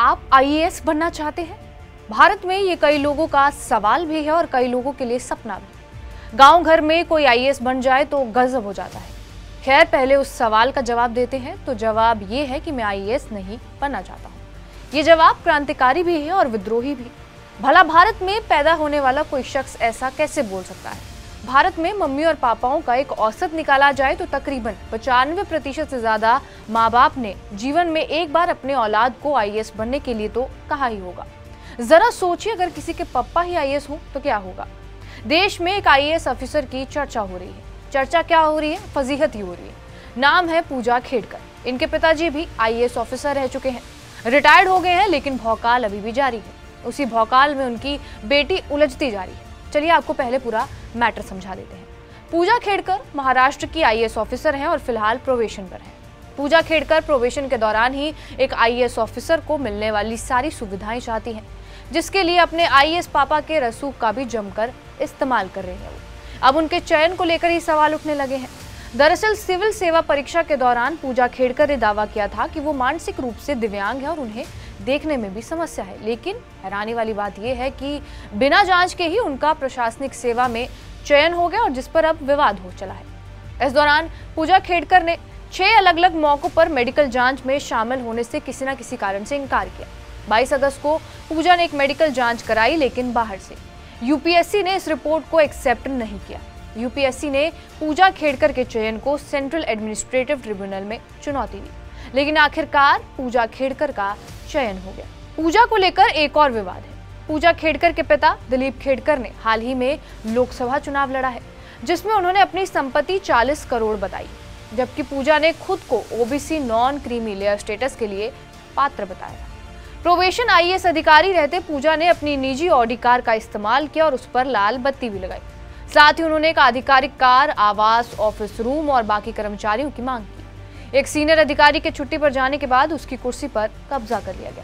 आप आईएएस बनना चाहते हैं? भारत में ये कई लोगों का सवाल भी है और कई लोगों के लिए सपना भी। गांव घर में कोई आईएएस बन जाए तो गजब हो जाता है। खैर, पहले उस सवाल का जवाब देते हैं। तो जवाब ये है कि मैं आईएएस नहीं बनना चाहता हूँ। ये जवाब क्रांतिकारी भी है और विद्रोही भी। भला भारत में पैदा होने वाला कोई शख्स ऐसा कैसे बोल सकता है? भारत में मम्मी और पापाओं का एक औसत निकाला जाए तो तकरीबन 95% से ज्यादा माँ बाप ने जीवन में एक बार अपने औलाद को आईएएस बनने के लिए तो कहा ही होगा। जरा सोचिए, अगर किसी के पापा ही आईएएस हो तो क्या होगा। देश में एक आईएएस ऑफिसर की चर्चा हो रही है। चर्चा क्या हो रही है? फजीहत ही हो रही है। नाम है पूजा खेड़कर। इनके पिताजी भी आईएएस ऑफिसर रह चुके हैं, रिटायर्ड हो गए हैं, लेकिन भौकाल अभी भी जारी है। उसी भौकाल में उनकी बेटी उलझती जा रही है। चलिए आपको पहले पूरा मैटर समझा देते हैं। पूजा खेड़कर महाराष्ट्र की आईएएस ऑफिसर हैं और फिलहाल प्रोबेशन पर हैं। पूजा खेड़कर प्रोबेशन के दौरान ही एक आईएएस ऑफिसर को मिलने वाली सारी सुविधाएं चाहती हैं, जिसके लिए अपने आईएएस पापा के रसूख का भी जमकर इस्तेमाल कर रहे हैं। अब उनके चयन को लेकर ही सवाल उठने लगे हैं। दरअसल सिविल सेवा परीक्षा के दौरान पूजा खेड़कर ने दावा किया था कि वो मानसिक रूप से दिव्यांग है और उन्हें देखने में भी समस्या है। लेकिन हैरानी वाली बात यह है कि बिना जांच के ही उनका प्रशासनिक सेवा में चयन हो गया और जिस पर अब विवाद हो चला है। इस दौरान पूजा खेड़कर ने 6 अलग अलग मौकों पर मेडिकल जांच में शामिल होने से किसी न किसी कारण से इनकार किया। 22 अगस्त को पूजा ने एक मेडिकल जांच कराई, लेकिन बाहर से। यूपीएससी ने इस रिपोर्ट को एक्सेप्ट नहीं किया। यूपीएससी ने पूजा खेड़कर के चयन को सेंट्रल एडमिनिस्ट्रेटिव ट्रिब्यूनल में चुनौती दी, लेकिन आखिरकार पूजा खेड़कर का चयन हो गया। पूजा को लेकर एक और विवाद है। पूजा खेड़कर के पिता दिलीप खेड़कर ने हाल ही में लोकसभा चुनाव लड़ा है, जिसमें उन्होंने अपनी संपत्ति 40 करोड़ बताई, जबकि पूजा ने खुद को OBC non creamy layer status के लिए पात्र बताया। प्रोबेशन आईएएस अधिकारी रहते पूजा ने अपनी निजी ऑडी कार का इस्तेमाल किया और उस पर लाल बत्ती भी लगाई। साथ ही उन्होंने एक आधिकारिक कार, आवास, ऑफिस रूम और बाकी कर्मचारियों की मांग की। एक सीनियर अधिकारी के छुट्टी पर जाने के बाद उसकी कुर्सी पर कब्जा कर लिया गया।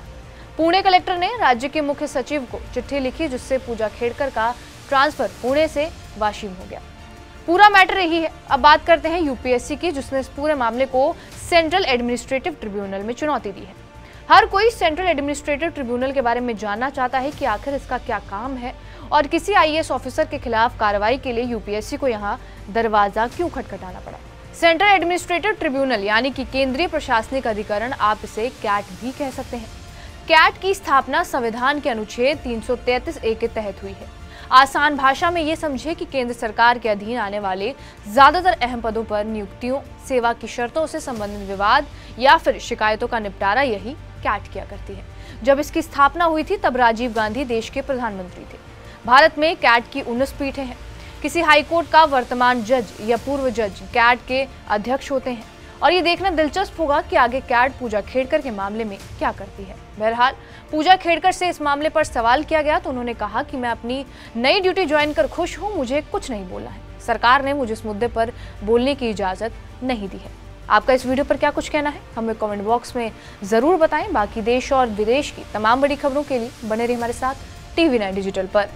पुणे कलेक्टर ने राज्य के मुख्य सचिव को चिट्ठी लिखी, जिससे पूजा खेड़कर का ट्रांसफर पुणे से वाशिम हो गया। पूरा मैटर यही है। अब बात करते हैं यूपीएससी की, जिसने इस पूरे मामले को सेंट्रल एडमिनिस्ट्रेटिव ट्रिब्यूनल में चुनौती दी है। हर कोई सेंट्रल एडमिनिस्ट्रेटिव ट्रिब्यूनल के बारे में जानना चाहता है कि आखिर इसका क्या काम है और किसी आईएएस ऑफिसर के खिलाफ कार्रवाई के लिए यूपीएससी को यहाँ दरवाजा क्यों खटखटाना पड़ा। सेंट्रल एडमिनिस्ट्रेटिव ट्रिब्यूनल यानी कि केंद्रीय प्रशासनिक अधिकरण, आप इसे कैट भी कह सकते हैं। कैट की स्थापना संविधान के अनुच्छेद 333A के तहत हुई है। आसान भाषा में ये समझे कि केंद्र सरकार के अधीन आने वाले ज्यादातर अहम पदों पर नियुक्तियों, सेवा की शर्तों से संबंधित विवाद या फिर शिकायतों का निपटारा यही कैट किया करती है। जब इसकी स्थापना हुई थी तब राजीव गांधी देश के प्रधानमंत्री थे। भारत में कैट की 19 पीठें हैं। किसी हाईकोर्ट का वर्तमान जज या पूर्व जज कैट के अध्यक्ष होते हैं और ये देखना दिलचस्प होगा कि आगे कैट पूजा खेड़कर के मामले में क्या करती है। बहरहाल, पूजा खेड़कर से इस मामले पर सवाल किया गया तो उन्होंने कहा कि मैं अपनी नई ड्यूटी ज्वाइन कर खुश हूं, मुझे कुछ नहीं बोलना है। सरकार ने मुझे इस मुद्दे पर बोलने की इजाजत नहीं दी है। आपका इस वीडियो पर क्या कुछ कहना है, हमें कमेंट बॉक्स में जरूर बताएं। बाकी देश और विदेश की तमाम बड़ी खबरों के लिए बने रहिए हमारे साथ TV9 डिजिटल पर।